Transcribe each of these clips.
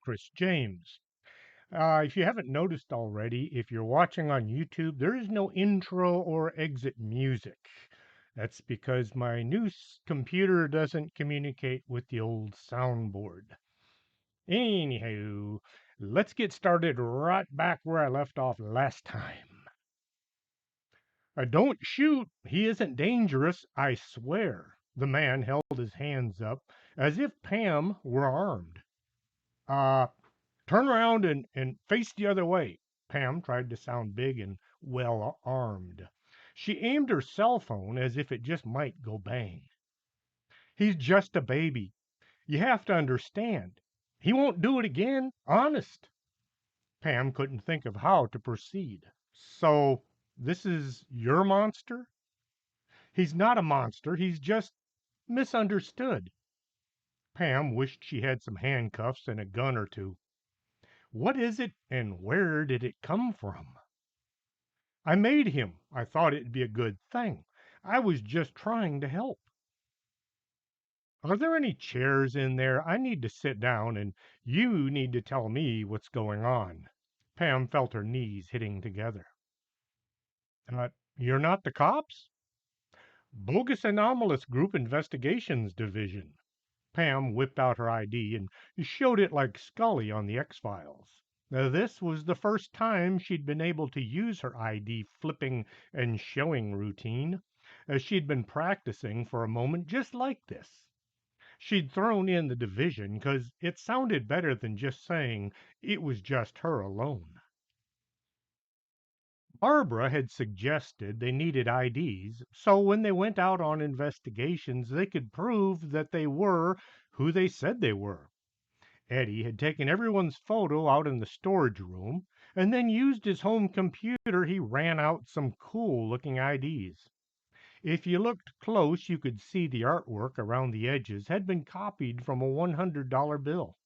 Chris James. If you haven't noticed already, if you're watching on YouTube, there is no intro or exit music. That's because my new computer doesn't communicate with the old soundboard. Anyhow, let's get started right back where I left off last time. Don't shoot. He isn't dangerous, I swear. The man held his hands up as if Pam were armed. Uh, Turn around and face the other way. Pam tried to sound big and well armed. She aimed her cell phone as if it just might go bang. He's just a baby. You have to understand. He won't do it again. Honest. Pam couldn't think of how to proceed. So, this is your monster? He's not a monster. He's just misunderstood. Pam wished she had some handcuffs and a gun or two. What is it and where did it come from? I made him. I thought it'd be a good thing. I was just trying to help. Are there any chairs in there? I need to sit down and you need to tell me what's going on. Pam felt her knees hitting together. Uh, you're not the cops? Bogus Anomalous Group Investigations Division. Pam whipped out her ID and showed it like Scully on the X-Files. This was the first time she'd been able to use her ID flipping and showing routine, as she'd been practicing for a moment just like this. She'd thrown in the division because it sounded better than just saying it was just her alone. Barbara had suggested they needed IDs, so when they went out on investigations, they could prove that they were who they said they were. Eddie had taken everyone's photo out in the storage room and then used his home computer. He ran out some cool looking IDs. If you looked close, you could see the artwork around the edges had been copied from a $100 bill.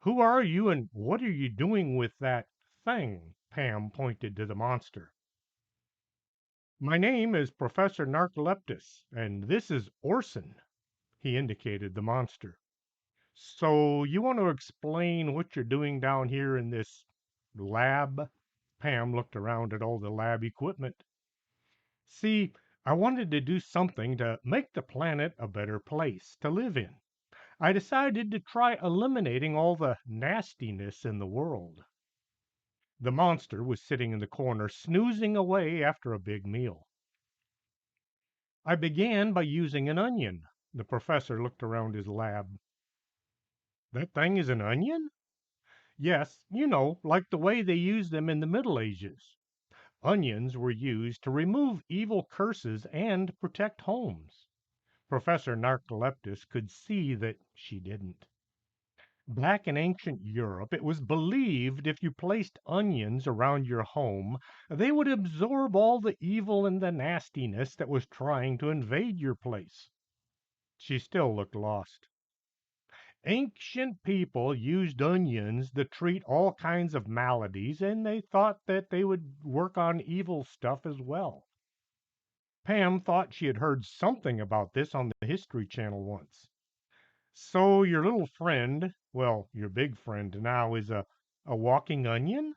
Who are you and what are you doing with that thing? Pam pointed to the monster. My name is Professor Narcoleptus, and this is Orson. He indicated the monster. So you want to explain what you're doing down here in this lab? Pam looked around at all the lab equipment. See, I wanted to do something to make the planet a better place to live in. I decided to try eliminating all the nastiness in the world. The monster was sitting in the corner, snoozing away after a big meal. I began by using an onion. The professor looked around his lab. That thing is an onion? Yes, you know, like the way they used them in the Middle Ages. Onions were used to remove evil curses and protect homes. Professor Narcoleptus could see that she didn't. Back in ancient Europe, it was believed if you placed onions around your home, they would absorb all the evil and the nastiness that was trying to invade your place. She still looked lost. Ancient people used onions to treat all kinds of maladies, and they thought that they would work on evil stuff as well. Pam thought she had heard something about this on the History Channel once. So your little friend, well, your big friend now, is a walking onion?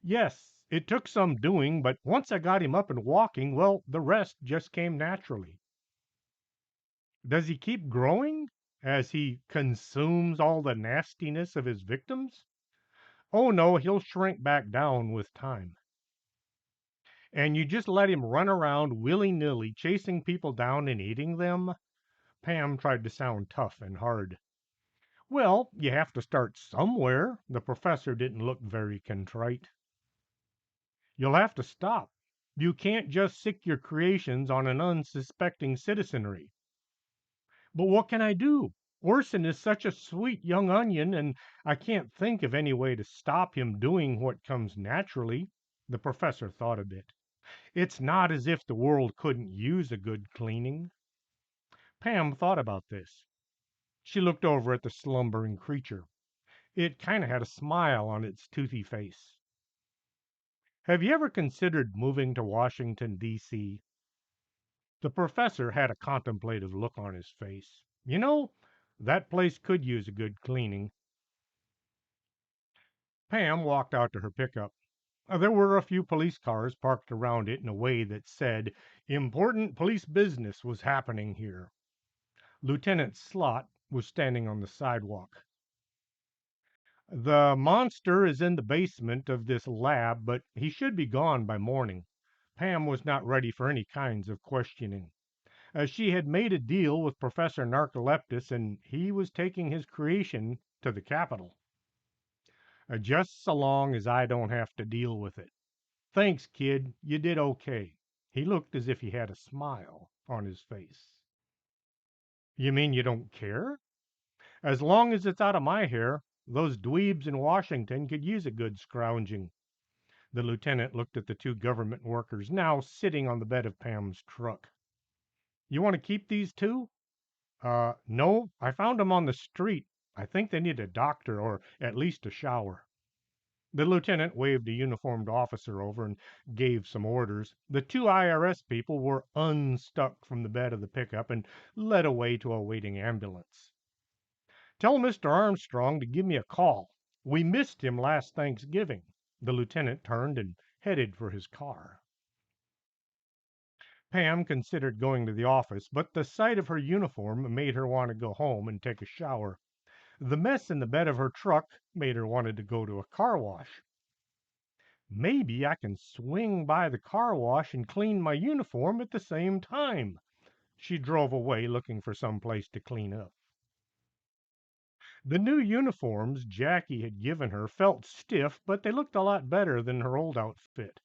Yes, it took some doing, but once I got him up and walking, well, the rest just came naturally. Does he keep growing as he consumes all the nastiness of his victims? Oh no, he'll shrink back down with time. And you just let him run around willy-nilly, chasing people down and eating them? Pam tried to sound tough and hard. Well, you have to start somewhere. The professor didn't look very contrite. You'll have to stop. You can't just sick your creations on an unsuspecting citizenry. But what can I do? Orson is such a sweet young onion, and I can't think of any way to stop him doing what comes naturally. The professor thought a bit. It's not as if the world couldn't use a good cleaning. Pam thought about this. She looked over at the slumbering creature. It kind of had a smile on its toothy face. Have you ever considered moving to Washington, D.C.? The professor had a contemplative look on his face. You know, that place could use a good cleaning. Pam walked out to her pickup. There were a few police cars parked around it in a way that said important police business was happening here. Lieutenant Slot was standing on the sidewalk. The monster is in the basement of this lab, but he should be gone by morning. Pam was not ready for any kinds of questioning. She had made a deal with Professor Narcoleptus, and he was taking his creation to the capital. Just so long as I don't have to deal with it. Thanks, kid. You did okay. He looked as if he had a smile on his face. You mean you don't care? As long as it's out of my hair, those dweebs in Washington could use a good scrounging. The lieutenant looked at the two government workers now sitting on the bed of Pam's truck. You want to keep these two? No, I found them on the street. I think they need a doctor or at least a shower. The lieutenant waved a uniformed officer over and gave some orders. The two IRS people were unstuck from the bed of the pickup and led away to a waiting ambulance. Tell Mr. Armstrong to give me a call. We missed him last Thanksgiving. The lieutenant turned and headed for his car. Pam considered going to the office, but the sight of her uniform made her want to go home and take a shower. The mess in the bed of her truck made her want to go to a car wash. Maybe I can swing by the car wash and clean my uniform at the same time. She drove away looking for some place to clean up. The new uniforms Jackie had given her felt stiff, but they looked a lot better than her old outfit.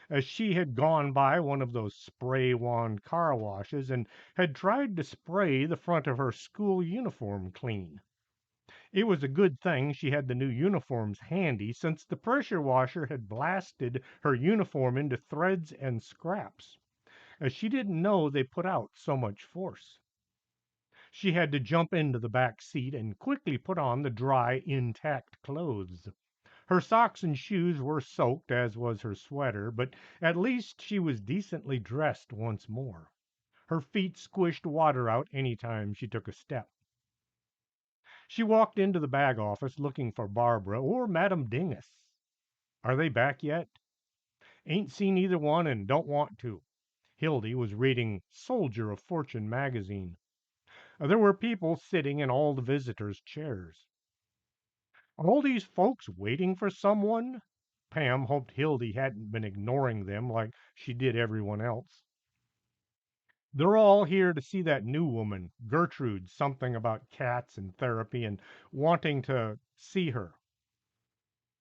As she had gone by one of those spray wand car washes and had tried to spray the front of her school uniform clean. It was a good thing she had the new uniforms handy, since the pressure washer had blasted her uniform into threads and scraps. As she didn't know they put out so much force. She had to jump into the back seat and quickly put on the dry, intact clothes. Her socks and shoes were soaked, as was her sweater, but at least she was decently dressed once more. Her feet squished water out any time she took a step. She walked into the bag office looking for Barbara or Madame Dingus. Are they back yet? Ain't seen either one and don't want to. Hildy was reading Soldier of Fortune magazine. There were people sitting in all the visitors' chairs. All these folks waiting for someone? Pam hoped Hildy hadn't been ignoring them like she did everyone else. They're all here to see that new woman, Gertrude, something about cats and therapy and wanting to see her.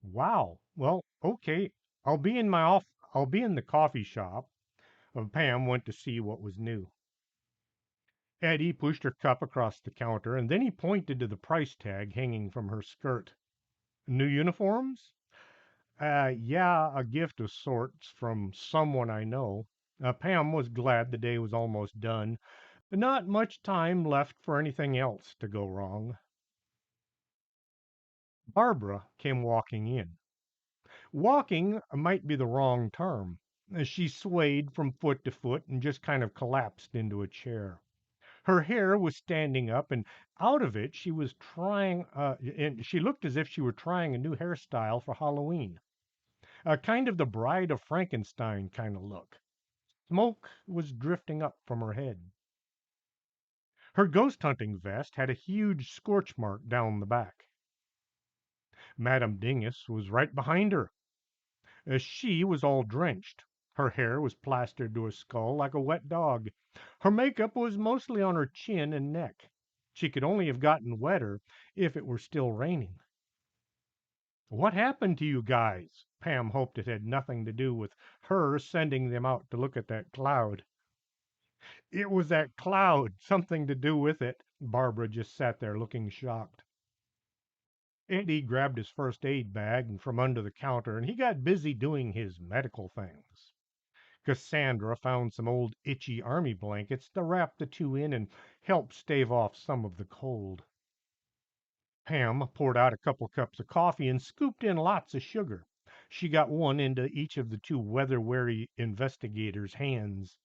Wow. Well, okay. I'll be in the coffee shop. Pam went to see what was new. Eddie pushed her cup across the counter, and then he pointed to the price tag hanging from her skirt. New uniforms? Yeah, a gift of sorts from someone I know. Pam was glad the day was almost done. Not much time left for anything else to go wrong. Barbara came walking in. Walking might be the wrong term. She swayed from foot to foot and just kind of collapsed into a chair. Her hair was standing up, and out of it and she looked as if she were trying a new hairstyle for Halloween. Kind of the Bride of Frankenstein kind of look. Smoke was drifting up from her head. Her ghost hunting vest had a huge scorch mark down the back. Madame Dingus was right behind her. She was all drenched. Her hair was plastered to her skull like a wet dog. Her makeup was mostly on her chin and neck. She could only have gotten wetter if it were still raining. What happened to you guys? Pam hoped it had nothing to do with her sending them out to look at that cloud. It was that cloud, something to do with it. Barbara just sat there looking shocked. Eddie grabbed his first aid bag from under the counter, and he got busy doing his medical things. Cassandra found some old itchy army blankets to wrap the two in and help stave off some of the cold. Pam poured out a couple cups of coffee and scooped in lots of sugar. She got one into each of the two weather-weary investigators' hands.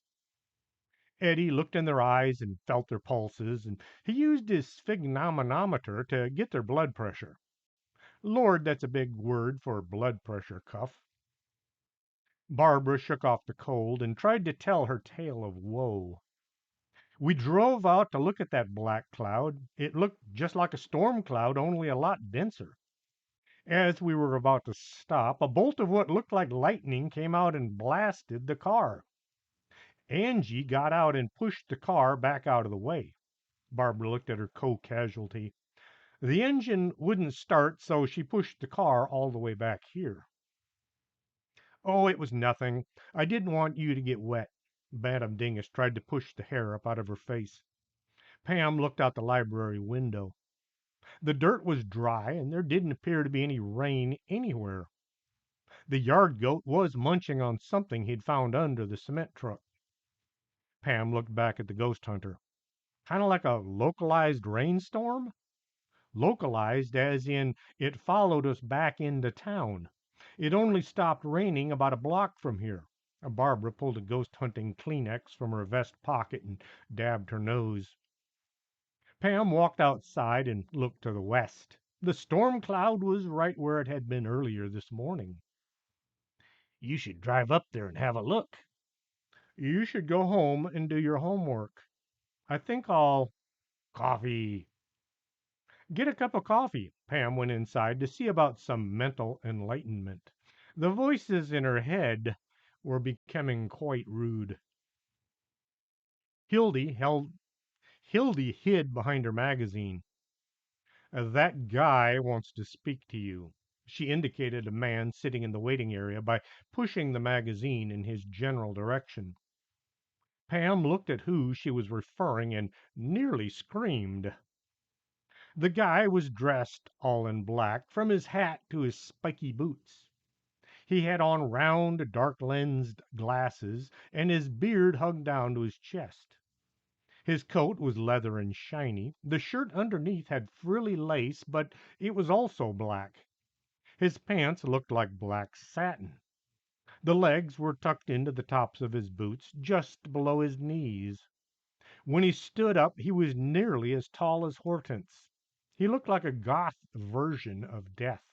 Eddie looked in their eyes and felt their pulses, and he used his sphygmomanometer to get their blood pressure. Lord, that's a big word for blood pressure cuff. Barbara shook off the cold and tried to tell her tale of woe. We drove out to look at that black cloud. It looked just like a storm cloud, only a lot denser. As we were about to stop, a bolt of what looked like lightning came out and blasted the car. Angie got out and pushed the car back out of the way. Barbara looked at her co-casualty. The engine wouldn't start, so she pushed the car all the way back here. Oh, it was nothing. I didn't want you to get wet. Madame Dingus tried to push the hair up out of her face. Pam looked out the library window. The dirt was dry, and there didn't appear to be any rain anywhere. The yard goat was munching on something he'd found under the cement truck. Pam looked back at the ghost hunter. Kind of like a localized rainstorm? Localized as in it followed us back into town. It only stopped raining about a block from here. Barbara pulled a ghost hunting Kleenex from her vest pocket and dabbed her nose. Pam walked outside and looked to the west. The storm cloud was right where it had been earlier this morning. You should drive up there and have a look. You should go home and do your homework. I think I'll coffee. Get a cup of coffee. Pam went inside to see about some mental enlightenment. The voices in her head were becoming quite rude. Hildy held Hildy hid behind her magazine. That guy wants to speak to you. She indicated a man sitting in the waiting area by pushing the magazine in his general direction. Pam looked at who she was referring and nearly screamed. The guy was dressed all in black, from his hat to his spiky boots. He had on round, dark lensed glasses, and his beard hung down to his chest. His coat was leather and shiny. The shirt underneath had frilly lace, but it was also black. His pants looked like black satin. The legs were tucked into the tops of his boots, just below his knees. When he stood up, he was nearly as tall as Hortense. He looked like a goth version of Death.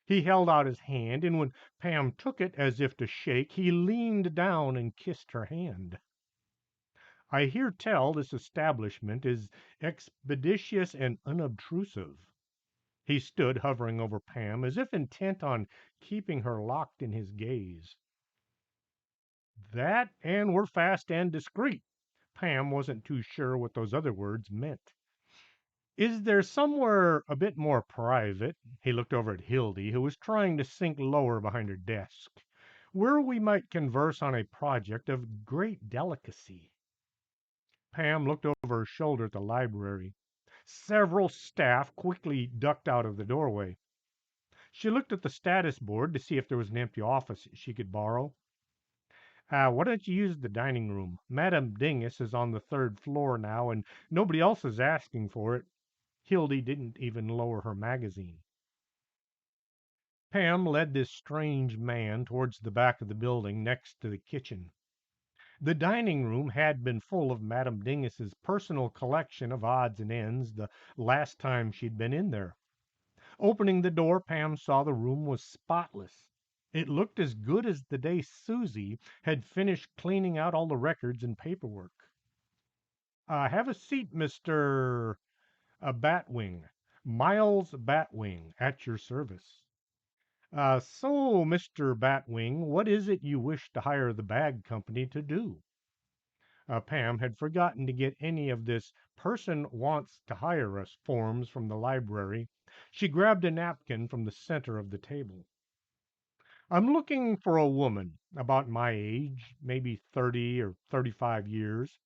He held out his hand, and when Pam took it as if to shake, he leaned down and kissed her hand. I hear tell this establishment is expeditious and unobtrusive. He stood hovering over Pam as if intent on keeping her locked in his gaze. That and we're fast and discreet. Pam wasn't too sure what those other words meant. Is there somewhere a bit more private? He looked over at Hildy, who was trying to sink lower behind her desk, where we might converse on a project of great delicacy. Pam looked over her shoulder at the library. Several staff quickly ducked out of the doorway. She looked at the status board to see if there was an empty office she could borrow. Why don't you use the dining room? Madame Dingus is on the third floor now, and nobody else is asking for it. Hildy didn't even lower her magazine. Pam led this strange man towards the back of the building next to the kitchen. The dining room had been full of Madame Dingus's personal collection of odds and ends the last time she'd been in there. Opening the door, Pam saw the room was spotless. It looked as good as the day Susie had finished cleaning out all the records and paperwork. Have a seat, Mr. Batwing. Miles Batwing, at your service. So, Mr. Batwing, what is it you wish to hire the bag company to do? Pam had forgotten to get any of this person wants to hire us forms from the library. She grabbed a napkin from the center of the table. I'm looking for a woman about my age, maybe 30 or 35 years.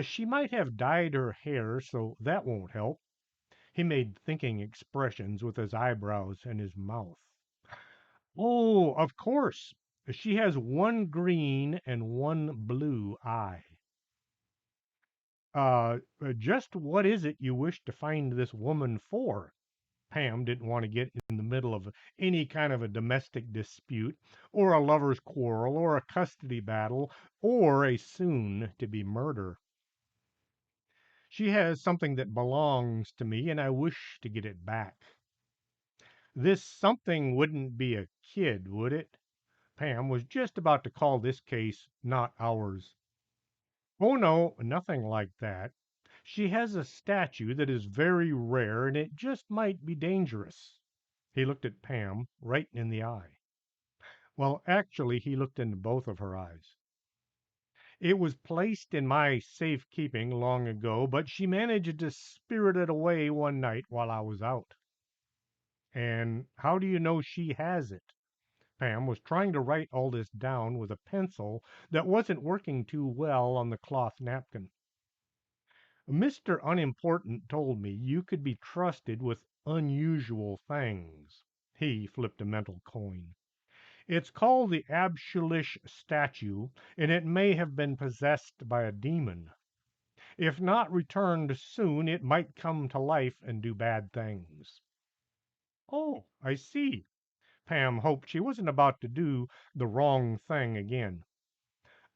She might have dyed her hair, so that won't help. He made thinking expressions with his eyebrows and his mouth. Oh, of course. She has one green and one blue eye. Just what is it you wish to find this woman for? Pam didn't want to get in the middle of any kind of a domestic dispute, or a lover's quarrel, or a custody battle, or a soon to be murder. She has something that belongs to me, and I wish to get it back. This something wouldn't be a kid, would it? Pam was just about to call this case not ours. Oh, no, nothing like that. She has a statue that is very rare and it just might be dangerous. He looked at Pam right in the eye. Well, actually, he looked into both of her eyes. It was placed in my safekeeping long ago, but she managed to spirit it away one night while I was out. And how do you know she has it? Pam was trying to write all this down with a pencil that wasn't working too well on the cloth napkin. Mr. Unimportant told me you could be trusted with unusual things. He flipped a mental coin. It's called the Absolish statue, and it may have been possessed by a demon. If not returned soon, it might come to life and do bad things. Oh, I see. Pam hoped she wasn't about to do the wrong thing again.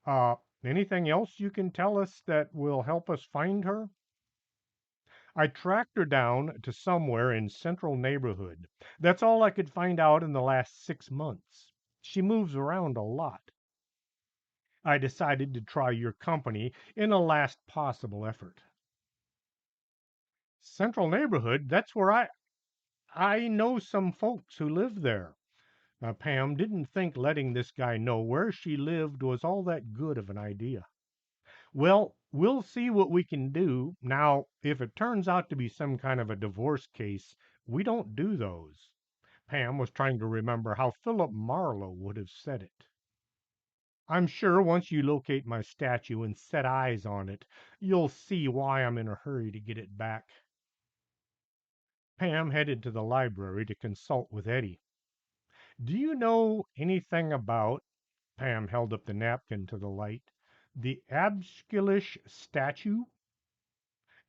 Uh, Anything else you can tell us that will help us find her? I tracked her down to somewhere in central neighborhood. That's all I could find out in the last 6 months. She moves around a lot. I decided to try your company in a last possible effort. Central neighborhood, that's where I know some folks who live there. Pam didn't think letting this guy know where she lived was all that good of an idea. Well, we'll see what we can do. Now, if it turns out to be some kind of a divorce case, we don't do those. Pam was trying to remember how Philip Marlowe would have said it. I'm sure once you locate my statue and set eyes on it, you'll see why I'm in a hurry to get it back. Pam headed to the library to consult with Eddie. Do you know anything about, Pam held up the napkin to the light, the Absculish statue?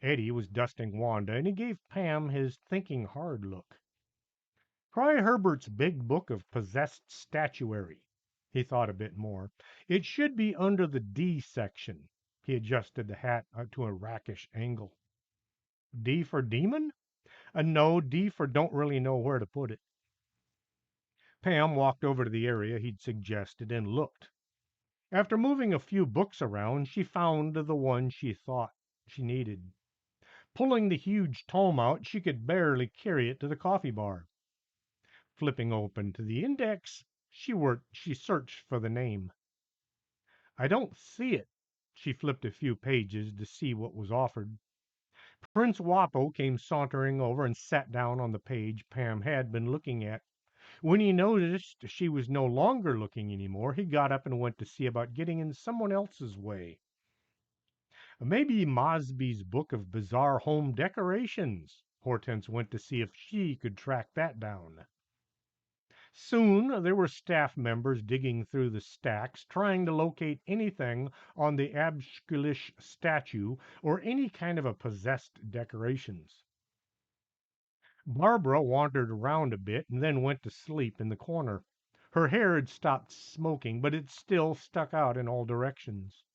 Eddie was dusting Wanda, and he gave Pam his thinking hard look. Try Herbert's big book of possessed statuary. He thought a bit more. It should be under the D section. He adjusted the hat to a rakish angle. D for demon? No, D for don't really know where to put it. Pam walked over to the area he'd suggested and looked. After moving a few books around, she found the one she thought she needed. Pulling the huge tome out, she could barely carry it to the coffee bar. Flipping open to the index, she searched for the name. I don't see it. She flipped a few pages to see what was offered. Prince Wapo came sauntering over and sat down on the page Pam had been looking at. When he noticed she was no longer looking any more, he got up and went to see about getting in someone else's way. Maybe Mosby's book of bizarre home decorations. Hortense went to see if she could track that down. Soon there were staff members digging through the stacks, trying to locate anything on the Absculish statue or any kind of a possessed decorations. Barbara wandered around a bit and then went to sleep in the corner. Her hair had stopped smoking, but it still stuck out in all directions.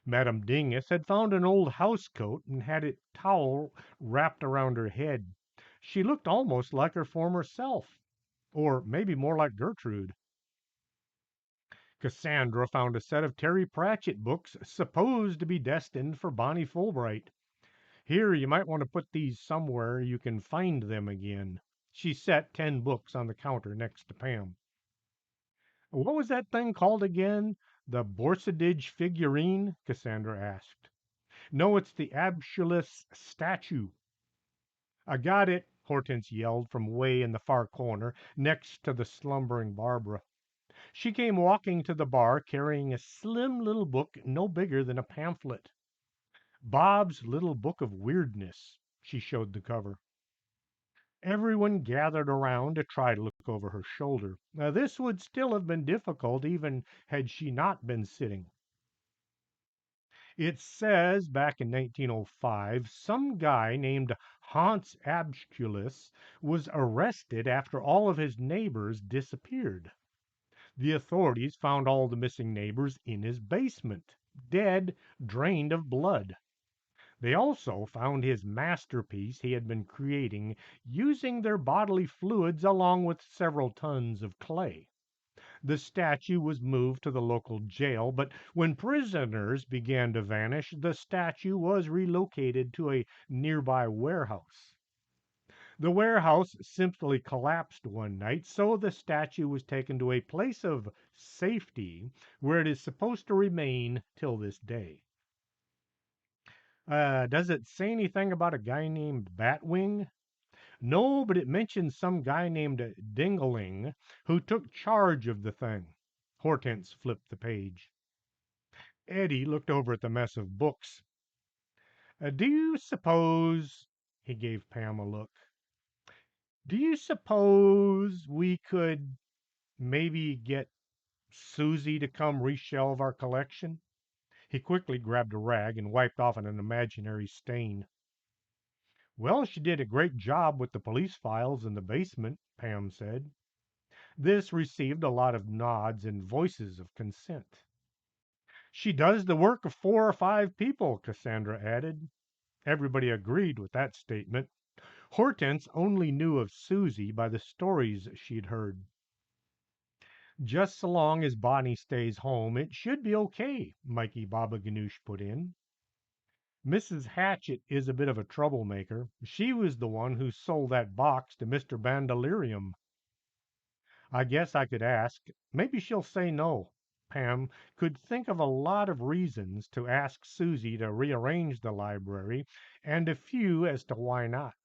Madame Dingus had found an old housecoat and had a towel wrapped around her head. She looked almost like her former self, or maybe more like Gertrude. Cassandra found a set of Terry Pratchett books supposed to be destined for Bonnie Fulbright. Here, you might want to put these somewhere you can find them again. She set 10 books on the counter next to Pam. What was that thing called again? The Borsadage figurine? Cassandra asked. No, it's the Absolus statue. I got it, Hortense yelled from way in the far corner, next to the slumbering Barbara. She came walking to the bar carrying a slim little book no bigger than a pamphlet. Bob's Little Book of Weirdness. She showed the cover. Everyone gathered around to try to look over her shoulder. Now, this would still have been difficult even had she not been sitting. It says back in 1905, some guy named Hans Absculus was arrested after all of his neighbors disappeared. The authorities found all the missing neighbors in his basement, dead, drained of blood. They also found his masterpiece he had been creating using their bodily fluids along with several tons of clay. The statue was moved to the local jail, but when prisoners began to vanish, the statue was relocated to a nearby warehouse. The warehouse simply collapsed one night, so the statue was taken to a place of safety where it is supposed to remain till this day. Does it say anything about a guy named Batwing? No, but it mentions some guy named Dingaling who took charge of the thing. Hortense flipped the page. Eddie looked over at the mess of books. Do you suppose, he gave Pam a look, do you suppose we could maybe get Susie to come reshelve our collection? He quickly grabbed a rag and wiped off an imaginary stain. Well, she did a great job with the police files in the basement, Pam said. This received a lot of nods and voices of consent. She does the work of 4 or 5 people, Cassandra added. Everybody agreed with that statement. Hortense only knew of Susie by the stories she'd heard. Just so long as Bonnie stays home, it should be okay, Mikey Baba Ganoush put in. Mrs. Hatchet is a bit of a troublemaker. She was the one who sold that box to Mr. Bandalerium. I guess I could ask. Maybe she'll say no. Pam could think of a lot of reasons to ask Susie to rearrange the library, and a few as to why not.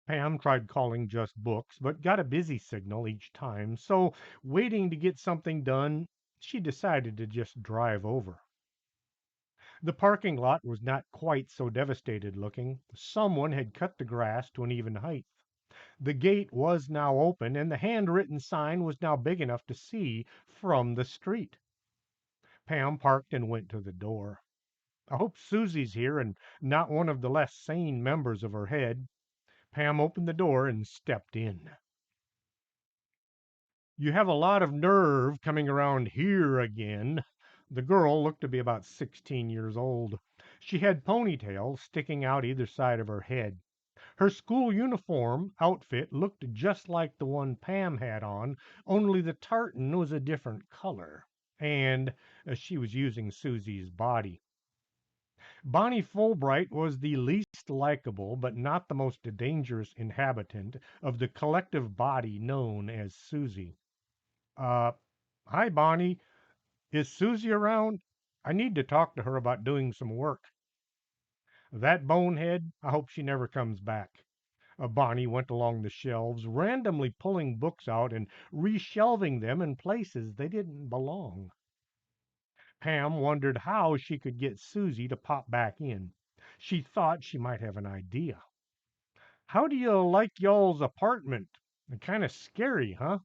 Pam tried calling Just Books, but got a busy signal each time, so waiting to get something done, she decided to just drive over. The parking lot was not quite so devastated looking. Someone had cut the grass to an even height. The gate was now open, and the handwritten sign was now big enough to see from the street. Pam parked and went to the door. I hope Susie's here and not one of the less sane members of her head. Pam opened the door and stepped in. You have a lot of nerve coming around here again. The girl looked to be about 16 years old. She had ponytails sticking out either side of her head. Her school uniform outfit looked just like the one Pam had on, only the tartan was a different color, and she was using Susie's body. Bonnie Fulbright was the least likable, but not the most dangerous inhabitant of the collective body known as Susie. Uh, Hi, Bonnie. Is Susie around? I need to talk to her about doing some work. That bonehead, I hope she never comes back. Bonnie went along the shelves, randomly pulling books out and reshelving them in places they didn't belong. Pam wondered how she could get Susie to pop back in. She thought she might have an idea. How do you like y'all's apartment? Kind of scary, huh?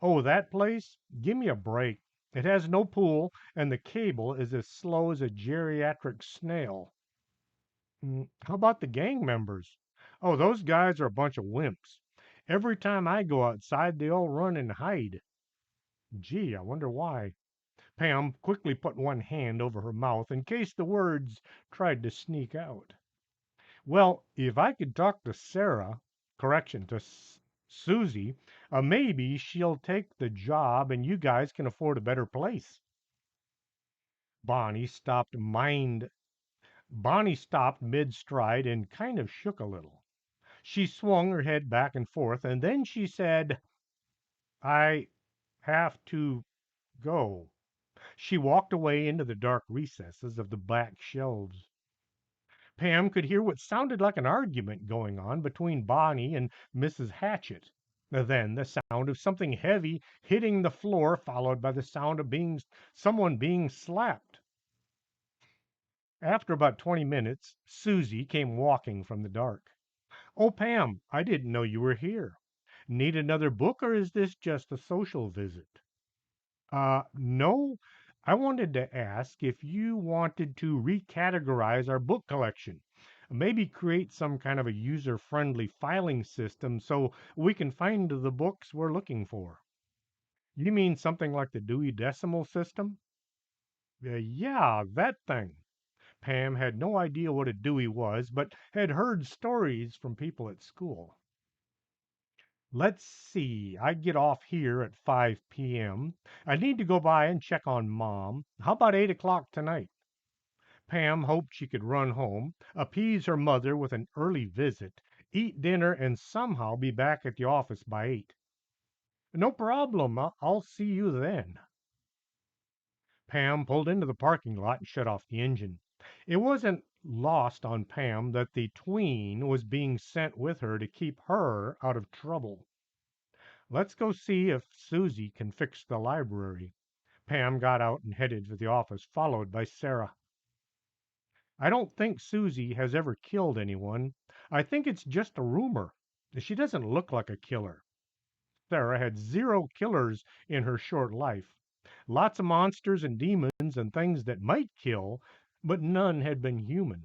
Oh, that place? Give me a break. It has no pool, and the cable is as slow as a geriatric snail. How about the gang members? Oh, those guys are a bunch of wimps. Every time I go outside, they all run and hide. Gee, I wonder why. Pam quickly put one hand over her mouth in case the words tried to sneak out. Well, if I could talk to Sarah, correction, to Susie, maybe she'll take the job and you guys can afford a better place. Bonnie stopped mind Bonnie stopped mid-stride and kind of shook a little. She swung her head back and forth, and then she said, I have to go. She walked away into the dark recesses of the back shelves. Pam could hear what sounded like an argument going on between Bonnie and Mrs. Hatchet. Then the sound of something heavy hitting the floor, followed by the sound of someone being slapped. After about 20 minutes, Susie came walking from the dark. Oh, Pam, I didn't know you were here. Need another book, or is this just a social visit? No. I wanted to ask if you wanted to recategorize our book collection. Maybe create some kind of a user-friendly filing system so we can find the books we're looking for. You mean something like the Dewey Decimal System? Yeah, that thing. Pam had no idea what a Dewey was, but had heard stories from people at school. Let's see, I get off here at 5 p.m. I need to go by and check on Mom. How about 8 o'clock tonight? Pam hoped she could run home, appease her mother with an early visit, eat dinner, and somehow be back at the office by 8. No problem. I'll see you then. Pam pulled into the parking lot and shut off the engine. It wasn't lost on Pam that the tween was being sent with her to keep her out of trouble. Let's go see if Susie can fix the library. Pam got out and headed for the office, followed by Sarah. I don't think Susie has ever killed anyone. I think it's just a rumor. She doesn't look like a killer. Sarah had 0 killers in her short life. Lots of monsters and demons and things that might kill, but none had been human.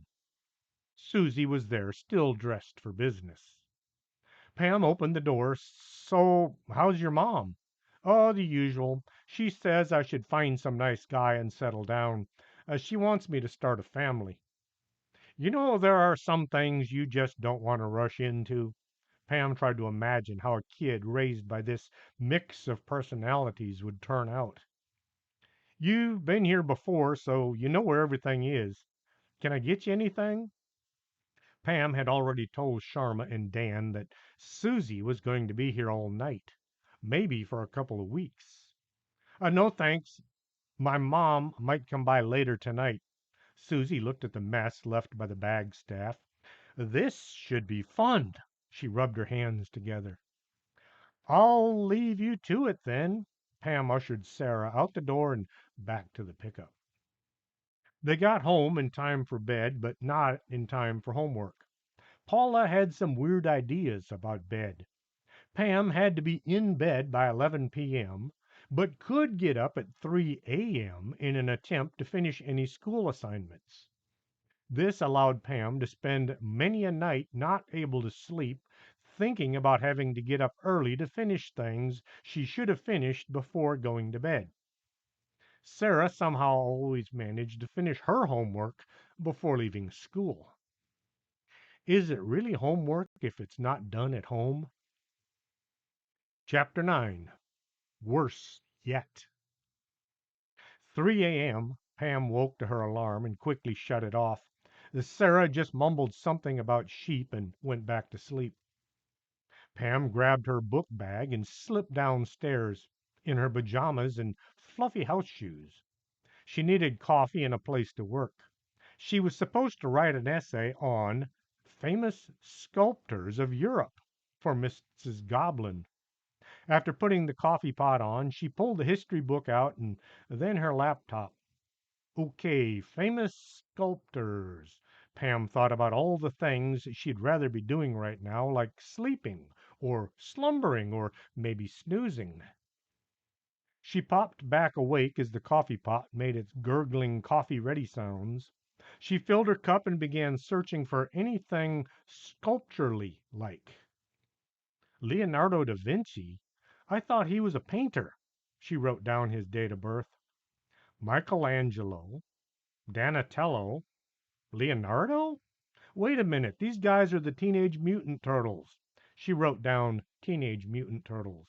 Susie was there, still dressed for business. Pam opened the door. So, how's your mom? Oh, the usual. She says I should find some nice guy and settle down. She wants me to start a family. You know, there are some things you just don't want to rush into. Pam tried to imagine how a kid raised by this mix of personalities would turn out. You've been here before, so you know where everything is. Can I get you anything? Pam had already told Sharma and Dan that Susie was going to be here all night, maybe for a couple of weeks. No thanks. My mom might come by later tonight. Susie looked at the mess left by the Bagstaff. This should be fun. She rubbed her hands together. I'll leave you to it then. Pam ushered Sarah out the door and back to the pickup. They got home in time for bed, but not in time for homework. Paula had some weird ideas about bed. Pam had to be in bed by 11 p.m., but could get up at 3 a.m. in an attempt to finish any school assignments. This allowed Pam to spend many a night not able to sleep, thinking about having to get up early to finish things she should have finished before going to bed. Sarah somehow always managed to finish her homework before leaving school. Is it really homework if it's not done at home? Chapter 9. Worse Yet. 3 a.m. Pam woke to her alarm and quickly shut it off. Sarah just mumbled something about sheep and went back to sleep. Pam grabbed her book bag and slipped downstairs in her pajamas and fluffy house shoes. She needed coffee and a place to work. She was supposed to write an essay on famous sculptors of Europe for Mrs. Goblin. After putting the coffee pot on, she pulled the history book out and then her laptop. Okay, famous sculptors. Pam thought about all the things she'd rather be doing right now, like sleeping, or slumbering, or maybe snoozing. She popped back awake as the coffee pot made its gurgling coffee-ready sounds. She filled her cup and began searching for anything sculpturally like. Leonardo da Vinci? I thought he was a painter. She wrote down his date of birth. Michelangelo, Donatello, Leonardo? Wait a minute, these guys are the Teenage Mutant Turtles. She wrote down Teenage Mutant Turtles.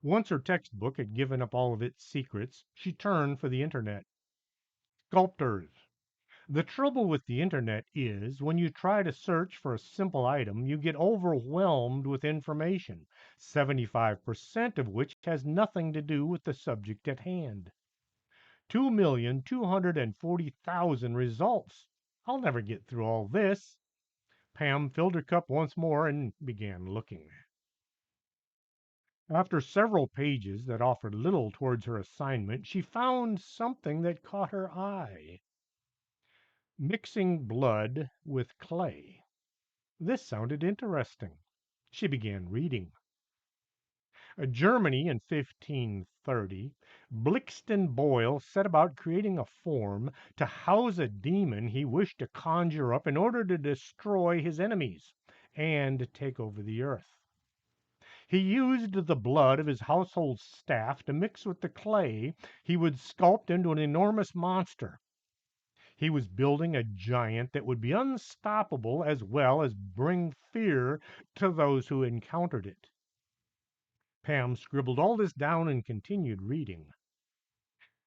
Once her textbook had given up all of its secrets, she turned for the internet. Sculptors. The trouble with the internet is when you try to search for a simple item, you get overwhelmed with information, 75% of which has nothing to do with the subject at hand. 2,240,000 results. I'll never get through all this. Pam filled her cup once more and began looking. After several pages that offered little towards her assignment, she found something that caught her eye. Mixing blood with clay. This sounded interesting. She began reading. Germany in 1530, Blixten Boyle set about creating a form to house a demon he wished to conjure up in order to destroy his enemies and take over the earth. He used the blood of his household staff to mix with the clay he would sculpt into an enormous monster. He was building a giant that would be unstoppable as well as bring fear to those who encountered it. Pam scribbled all this down and continued reading.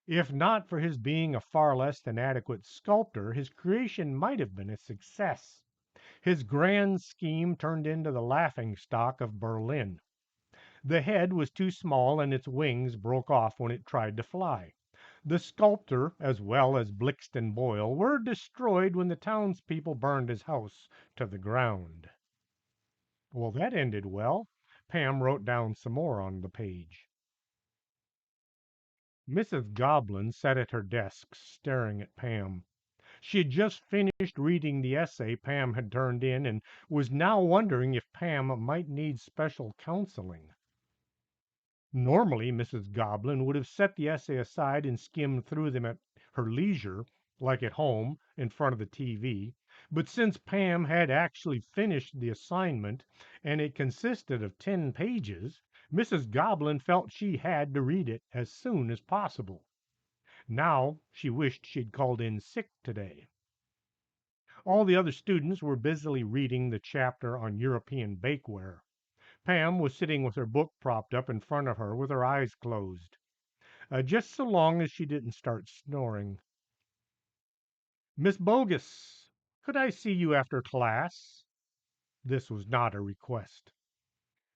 If not for his being a far less than adequate sculptor, his creation might have been a success. His grand scheme turned into the laughing stock of Berlin. The head was too small and its wings broke off when it tried to fly. The sculptor, as well as Blixton Boyle, were destroyed when the townspeople burned his house to the ground. Well, that ended well. Pam wrote down some more on the page. Mrs. Goblin sat at her desk, staring at Pam. She had just finished reading the essay Pam had turned in and was now wondering if Pam might need special counseling. Normally, Mrs. Goblin would have set the essay aside and skimmed through them at her leisure, like at home in front of the TV. But since Pam had actually finished the assignment and it consisted of 10 pages, Mrs. Goblin felt she had to read it as soon as possible. Now she wished she'd called in sick today. All the other students were busily reading the chapter on European bakeware. Pam was sitting with her book propped up in front of her with her eyes closed, just so long as she didn't start snoring. Miss Bogus, could I see you after class? This was not a request.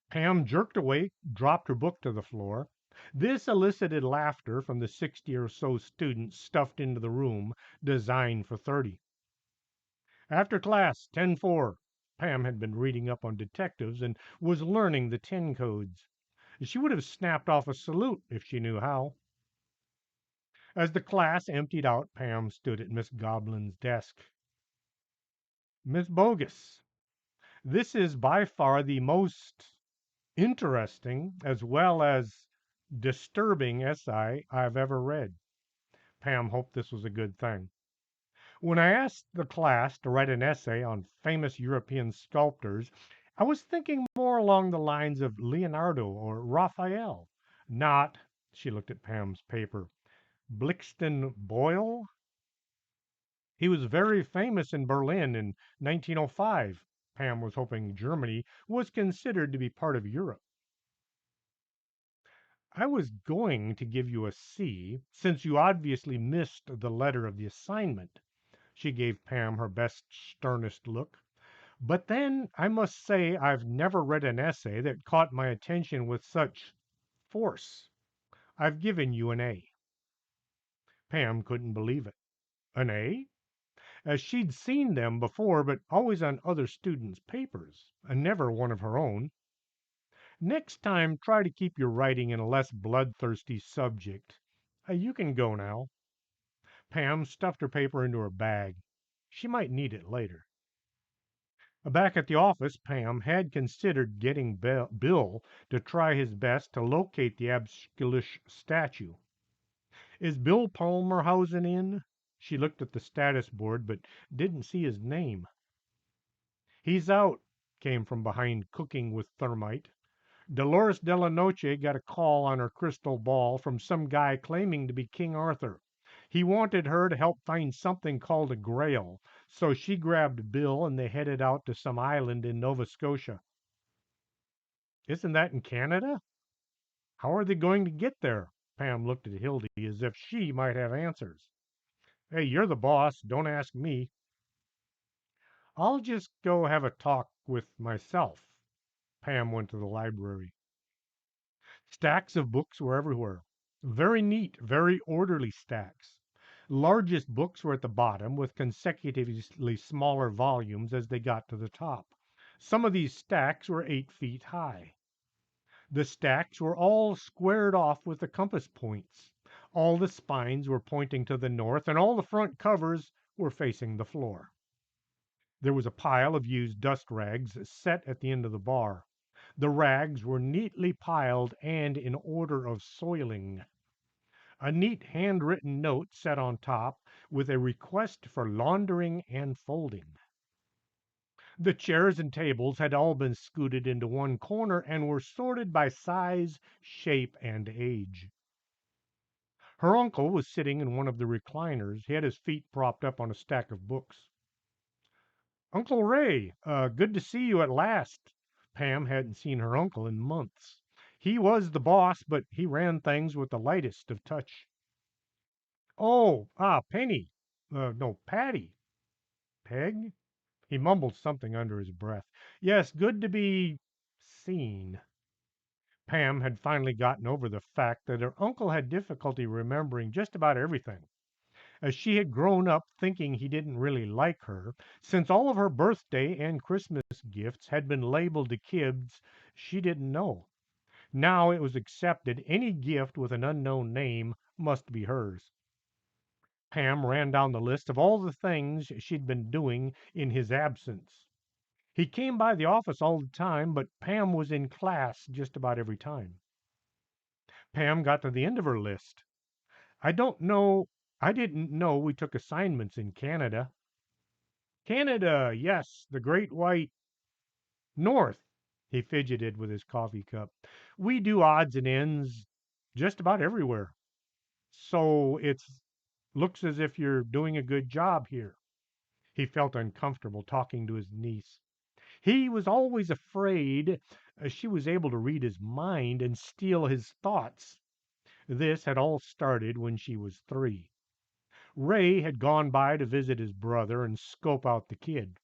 Pam jerked awake, dropped her book to the floor. This elicited laughter from the 60 or so students stuffed into the room designed for 30. After class, 10-4. Pam had been reading up on detectives and was learning the 10 codes. She would have snapped off a salute if she knew how. As the class emptied out, Pam stood at Miss Goblin's desk. Miss Bogus, this is by far the most interesting as well as disturbing essay I've ever read. Pam hoped this was a good thing. When I asked the class to write an essay on famous European sculptors, I was thinking more along the lines of Leonardo or Raphael, not, she looked at Pam's paper, Blixton Boyle? He was very famous in Berlin in 1905. Pam was hoping Germany was considered to be part of Europe. I was going to give you a C, since you obviously missed the letter of the assignment. She gave Pam her best, sternest look. But then I must say I've never read an essay that caught my attention with such force. I've given you an A. Pam couldn't believe it. An A? As she'd seen them before, but always on other students' papers, and never one of her own. Next time, try to keep your writing in a less bloodthirsty subject. You can go now. Pam stuffed her paper into her bag. She might need it later. Back at the office, Pam had considered getting Bill to try his best to locate the Abschulisch statue. Is Bill Palmerhausen in? She looked at the status board, but didn't see his name. He's out, came from behind Cooking with Thermite. Dolores Della Noche got a call on her crystal ball from some guy claiming to be King Arthur. He wanted her to help find something called a grail, so she grabbed Bill and they headed out to some island in Nova Scotia. Isn't that in Canada? How are they going to get there? Pam looked at Hildy as if she might have answers. Hey, you're the boss. Don't ask me. I'll just go have a talk with myself. Pam went to the library. Stacks of books were everywhere. Very neat, very orderly stacks. Largest books were at the bottom, with consecutively smaller volumes as they got to the top. Some of these stacks were 8 feet high. The stacks were all squared off with the compass points. All the spines were pointing to the north, and all the front covers were facing the floor. There was a pile of used dust rags set at the end of the bar. The rags were neatly piled and in order of soiling. A neat handwritten note set on top with a request for laundering and folding. The chairs and tables had all been scooted into one corner and were sorted by size, shape, and age. Her uncle was sitting in one of the recliners. He had his feet propped up on a stack of books. Uncle Ray, good to see you at last. Pam hadn't seen her uncle in months. He was the boss, but he ran things with the lightest of touch. Oh, Penny. No, Patty. Peg? He mumbled something under his breath. Yes, good to be seen. Pam had finally gotten over the fact that her uncle had difficulty remembering just about everything, as she had grown up thinking he didn't really like her, since all of her birthday and Christmas gifts had been labeled to kids she didn't know. Now it was accepted any gift with an unknown name must be hers. Pam ran down the list of all the things she'd been doing in his absence. He came by the office all the time, but Pam was in class just about every time. Pam got to the end of her list. I don't know, I didn't know we took assignments in Canada. Canada, yes, the great white north. He fidgeted with his coffee cup. We do odds and ends just about everywhere. So it's looks as if you're doing a good job here. He felt uncomfortable talking to his niece. He was always afraid she was able to read his mind and steal his thoughts. This had all started when she was 3. Ray had gone by to visit his brother and scope out the kid.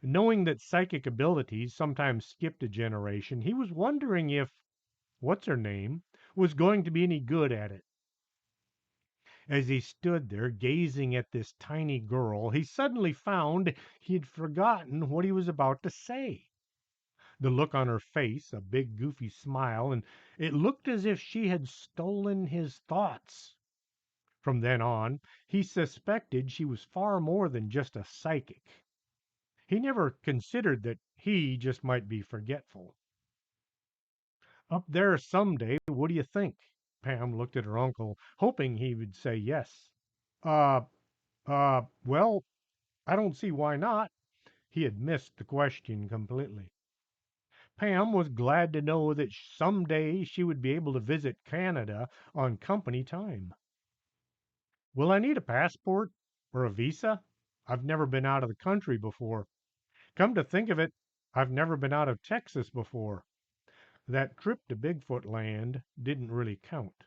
Knowing that psychic abilities sometimes skipped a generation, he was wondering if what's her name was going to be any good at it. As he stood there gazing at this tiny girl, he suddenly found he had forgotten what he was about to say. The look on her face, a big goofy smile, and it looked as if she had stolen his thoughts. From then on, he suspected she was far more than just a psychic. He never considered that he just might be forgetful. Up there someday, what do you think? Pam looked at her uncle, hoping he would say yes. Uh, well, I don't see why not. He had missed the question completely. Pam was glad to know that someday she would be able to visit Canada on company time. Will I need a passport or a visa? I've never been out of the country before. Come to think of it, I've never been out of Texas before. That trip to Bigfoot land didn't really count.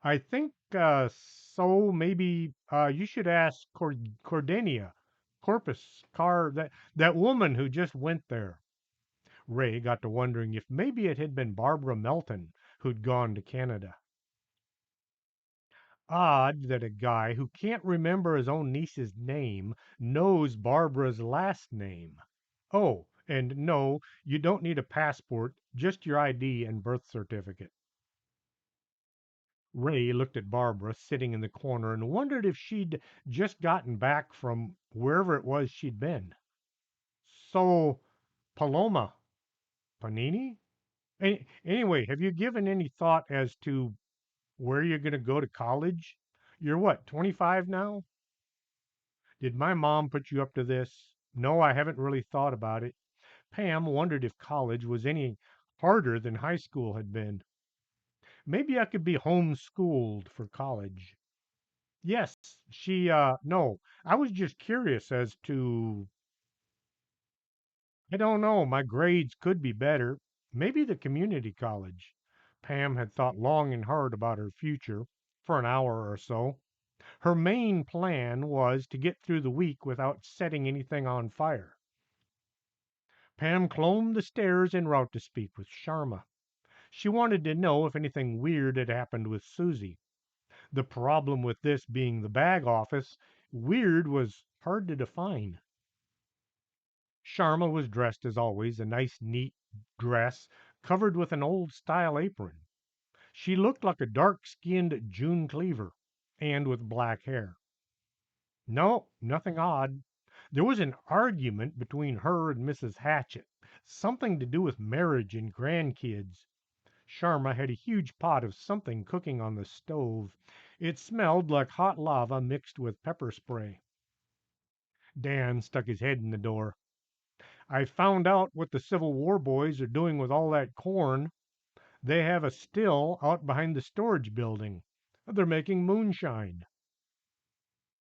I think so. Maybe you should ask Cordania, Corpus Car, that woman who just went there. Ray got to wondering if maybe it had been Barbara Melton who'd gone to Canada. Odd that a guy who can't remember his own niece's name knows Barbara's last name. Oh, and no, you don't need a passport, just your ID and birth certificate. Ray looked at Barbara sitting in the corner and wondered if she'd just gotten back from wherever it was she'd been. So, Paloma, Panini? Anyway, have you given any thought as to where you're going to go to college? You're what, 25 now? Did my mom put you up to this? No, I haven't really thought about it. Pam wondered if college was any harder than high school had been. Maybe I could be homeschooled for college. Yes, no, I was just curious as to, I don't know, my grades could be better. Maybe the community college. Pam had thought long and hard about her future for an hour or so. Her main plan was to get through the week without setting anything on fire. Pam clomb the stairs en route to speak with Sharma. She wanted to know if anything weird had happened with Susie. The problem with this being the bag office, weird was hard to define. Sharma was dressed as always, a nice, neat dress covered with an old style apron. She looked like a dark skinned June Cleaver, and with black hair. No, nothing odd. There was an argument between her and Mrs. Hatchett, something to do with marriage and grandkids. Sharma had a huge pot of something cooking on the stove. It smelled like hot lava mixed with pepper spray. Dan stuck his head in the door. I found out what the Civil War boys are doing with all that corn. They have a still out behind the storage building. They're making moonshine.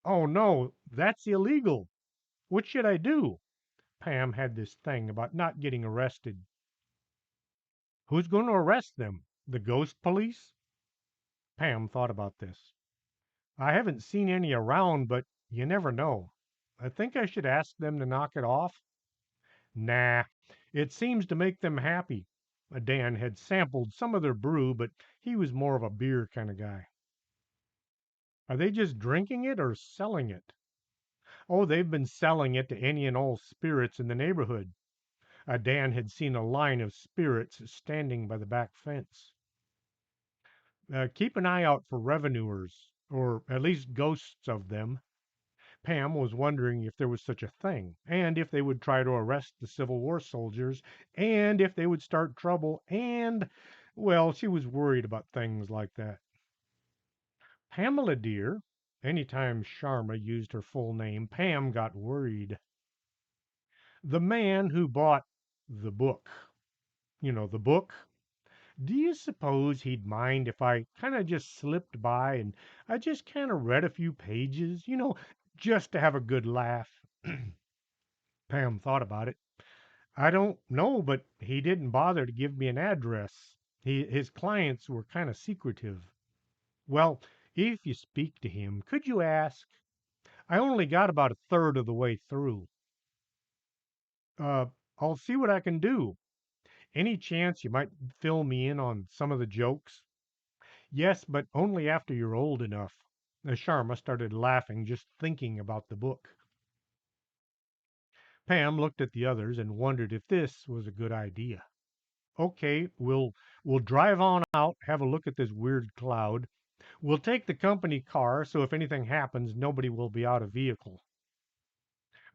Oh no, that's illegal. What should I do? Pam had this thing about not getting arrested. Who's going to arrest them? The ghost police? Pam thought about this. I haven't seen any around, but you never know. I think I should ask them to knock it off. Nah, it seems to make them happy. Dan had sampled some of their brew, but he was more of a beer kind of guy. Are they just drinking it or selling it? Oh, they've been selling it to any and all spirits in the neighborhood. Dan had seen a line of spirits standing by the back fence. Keep an eye out for revenuers, or at least ghosts of them. Pam was wondering if there was such a thing, and if they would try to arrest the Civil War soldiers, and if they would start trouble, and, well, she was worried about things like that. Pamela, dear, anytime Sharma used her full name, Pam got worried. The man who bought the book, the book, do you suppose he'd mind if I kind of just slipped by and I just kind of read a few pages, just to have a good laugh? Pam thought about it. I don't know, but he didn't bother to give me an address. His clients were kind of secretive. Well, if you speak to him, could you ask? I only got about a third of the way through. Uh, I'll see what I can do. Any chance you might fill me in on some of the jokes? Yes, but only after you're old enough. Sharma started laughing just thinking about the book. Pam looked at the others and wondered if this was a good idea. Okay, we'll drive on out, have a look at this weird cloud. We'll take the company car so if anything happens, nobody will be out of vehicle.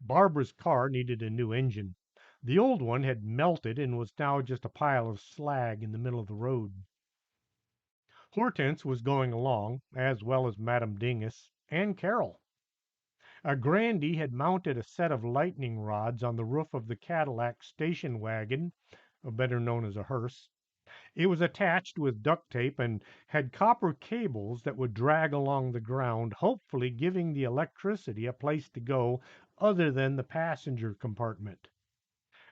Barbara's car needed a new engine. The old one had melted and was now just a pile of slag in the middle of the road. Hortense was going along, as well as Madame Dingus and Carol. Grandy had mounted a set of lightning rods on the roof of the Cadillac station wagon, better known as a hearse. It was attached with duct tape and had copper cables that would drag along the ground, hopefully giving the electricity a place to go other than the passenger compartment.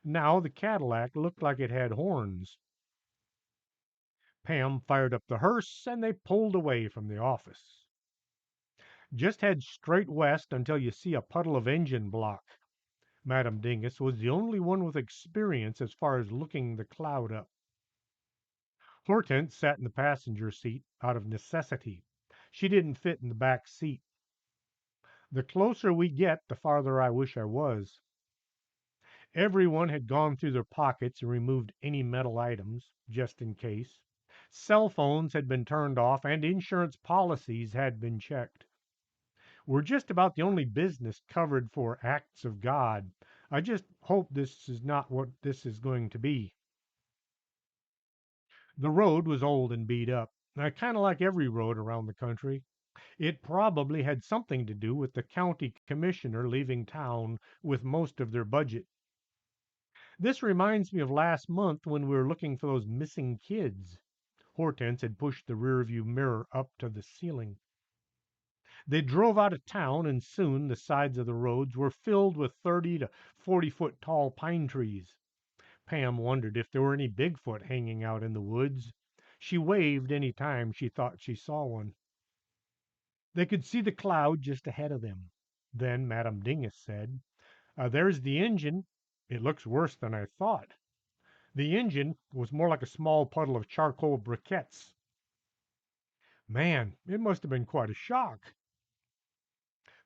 Now the Cadillac looked like it had horns. Pam fired up the hearse and they pulled away from the office. Just head straight west until you see a puddle of engine block. Madame Dingus was the only one with experience as far as looking the cloud up. Hortense sat in the passenger seat out of necessity. She didn't fit in the back seat. The closer we get, the farther I wish I was. Everyone had gone through their pockets and removed any metal items, just in case. Cell phones had been turned off and insurance policies had been checked. We're just about the only business covered for acts of God. I just hope this is not what this is going to be. The road was old and beat up, kind of like every road around the country. It probably had something to do with the county commissioner leaving town with most of their budget. This reminds me of last month when we were looking for those missing kids. Hortense had pushed the rearview mirror up to the ceiling. They drove out of town, and soon the sides of the roads were filled with 30 to 40-foot tall pine trees. Pam wondered if there were any Bigfoot hanging out in the woods. She waved any time she thought she saw one. They could see the cloud just ahead of them. Then Madame Dingus said, there's the engine. It looks worse than I thought. The engine was more like a small puddle of charcoal briquettes. Man, it must have been quite a shock.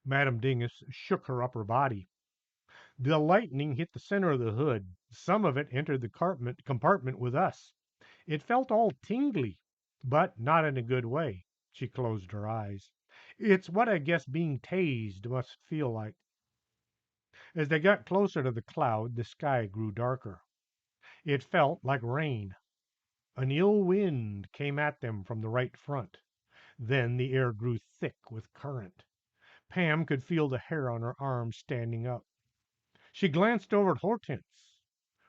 Madame Dingus shook her upper body. The lightning hit the center of the hood. Some of it entered the compartment with us. It felt all tingly, but not in a good way. She closed her eyes. It's what I guess being tased must feel like. As they got closer to the cloud, the sky grew darker. It felt like rain. An ill wind came at them from the right front. Then the air grew thick with current. Pam could feel the hair on her arms standing up. She glanced over at Hortense.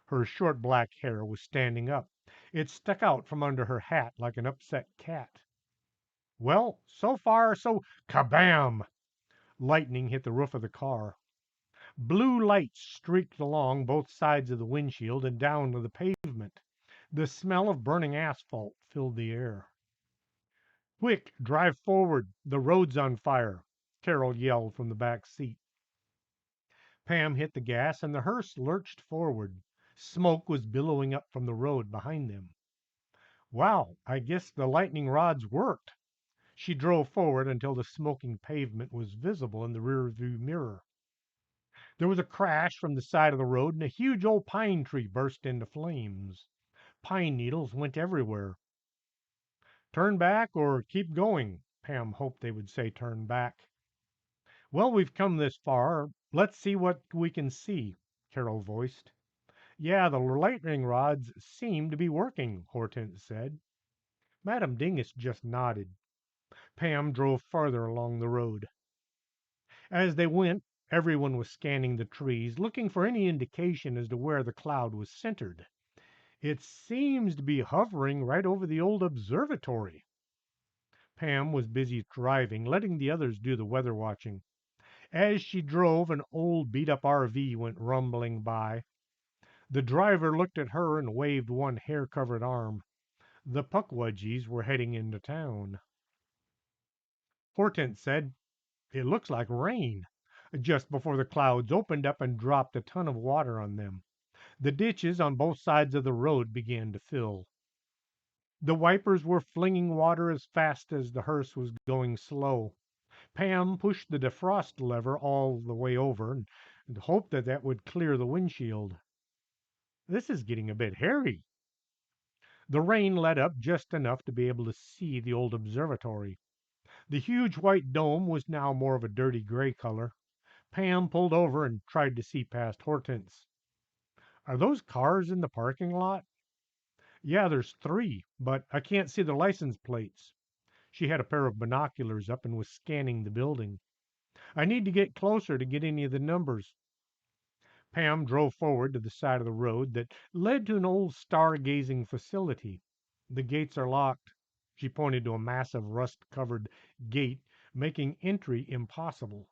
Her short black hair was standing up. It stuck out from under her hat like an upset cat. Well, so far, so kabam! Lightning hit the roof of the car. Blue lights streaked along both sides of the windshield and down to the pavement. The smell of burning asphalt filled the air. Quick, drive forward. The road's on fire, Carol yelled from the back seat. Pam hit the gas and the hearse lurched forward. Smoke was billowing up from the road behind them. Wow, I guess the lightning rods worked. She drove forward until the smoking pavement was visible in the rearview mirror. There was a crash from the side of the road, and a huge old pine tree burst into flames. Pine needles went everywhere. Turn back or keep going? Pam hoped they would say turn back. Well, we've come this far. Let's see what we can see, Carol voiced. Yeah, the lightning rods seem to be working, Hortense said. Madame Dingus just nodded. Pam drove farther along the road. As they went, everyone was scanning the trees, looking for any indication as to where the cloud was centered. It seems to be hovering right over the old observatory. Pam was busy driving, letting the others do the weather watching. As she drove, an old beat up RV went rumbling by. The driver looked at her and waved one hair covered arm. The Puckwudgies were heading into town. Hortense said, "It looks like rain," just before the clouds opened up and dropped a ton of water on them. The ditches on both sides of the road began to fill. The wipers were flinging water as fast as the hearse was going slow. Pam pushed the defrost lever all the way over and hoped that that would clear the windshield. This is getting a bit hairy. The rain let up just enough to be able to see the old observatory. The huge white dome was now more of a dirty gray color. Pam pulled over and tried to see past Hortense. Are those cars in the parking lot? Yeah, there's three, but I can't see the license plates. She had a pair of binoculars up and was scanning the building. I need to get closer to get any of the numbers. Pam drove forward to the side of the road that led to an old stargazing facility. The gates are locked. She pointed to a massive rust covered gate, making entry impossible.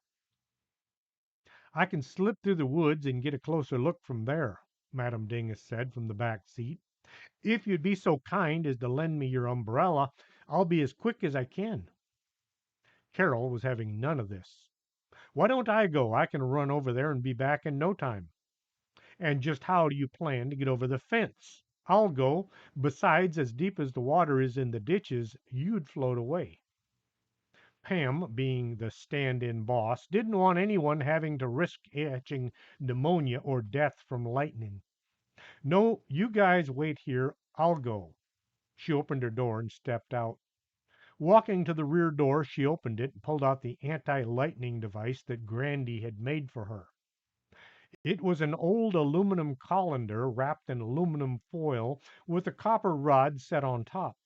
I can slip through the woods and get a closer look from there, Madame Dingus said from the back seat. If you'd be so kind as to lend me your umbrella, I'll be as quick as I can. Carol was having none of this. Why don't I go? I can run over there and be back in no time. And just how do you plan to get over the fence? I'll go. Besides, as deep as the water is in the ditches, you'd float away. Pam, being the stand in boss, didn't want anyone having to risk catching pneumonia or death from lightning. No, you guys wait here. I'll go. She opened her door and stepped out. Walking to the rear door, she opened it and pulled out the anti lightning device that Grandy had made for her. It was an old aluminum colander wrapped in aluminum foil with a copper rod set on top.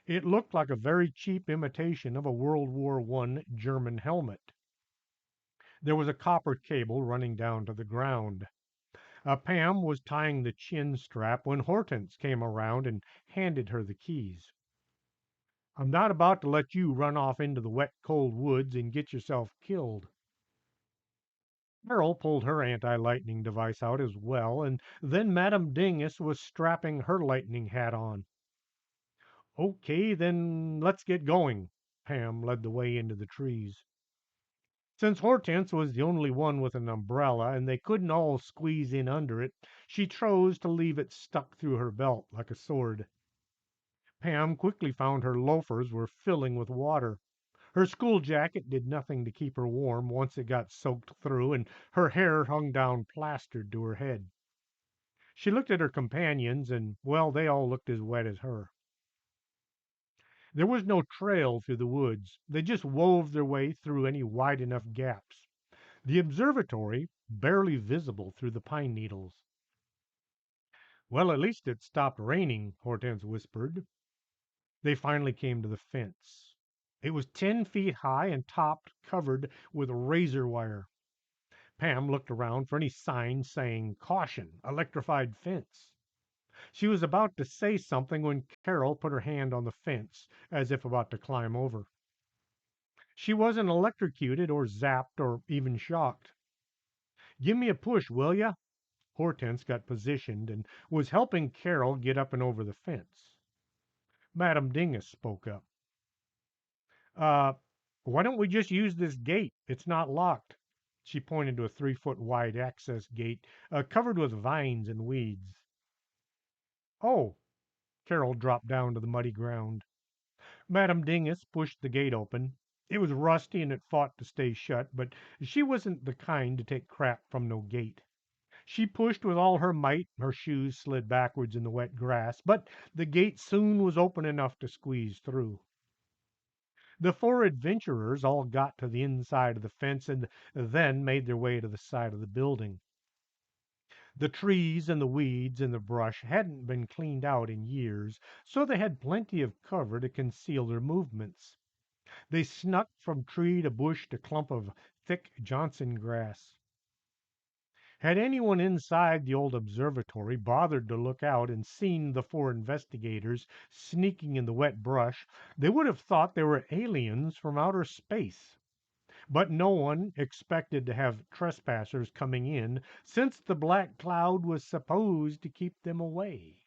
It looked like a very cheap imitation of a World War I German helmet. There was a copper cable running down to the ground. Pam was tying the chin strap when Hortense came around and handed her the keys. I'm not about to let you run off into the wet, cold woods and get yourself killed. Carol pulled her anti-lightning device out as well, and then Madame Dingus was strapping her lightning hat on. Okay, then let's get going. Pam led the way into the trees. Since Hortense was the only one with an umbrella and they couldn't all squeeze in under it, she chose to leave it stuck through her belt like a sword. Pam quickly found her loafers were filling with water. Her school jacket did nothing to keep her warm once it got soaked through, and her hair hung down plastered to her head. She looked at her companions, and, well, they all looked as wet as her. There was no trail through the woods. They just wove their way through any wide enough gaps. The observatory barely visible through the pine needles. Well, at least it stopped raining, Hortense whispered. They finally came to the fence. It was 10 feet high and topped, covered with razor wire. Pam looked around for any sign saying, "Caution, electrified fence." She was about to say something when Carol put her hand on the fence, as if about to climb over. She wasn't electrocuted or zapped or even shocked. Give me a push, will ya? Hortense got positioned and was helping Carol get up and over the fence. Madame Dingus spoke up. Uh, why don't we just use this gate? It's not locked. She pointed to a 3 foot wide access gate covered with vines and weeds. Oh, Carol dropped down to the muddy ground. Madame Dingus pushed the gate open. It was rusty and it fought to stay shut, but she wasn't the kind to take crap from no gate. She pushed with all her might. Her shoes slid backwards in the wet grass, but the gate soon was open enough to squeeze through. The four adventurers all got to the inside of the fence and then made their way to the side of the building. The trees and the weeds and the brush hadn't been cleaned out in years, so they had plenty of cover to conceal their movements. They snuck from tree to bush to clump of thick Johnson grass. Had anyone inside the old observatory bothered to look out and seen the four investigators sneaking in the wet brush, they would have thought they were aliens from outer space. But no one expected to have trespassers coming in, since the black cloud was supposed to keep them away.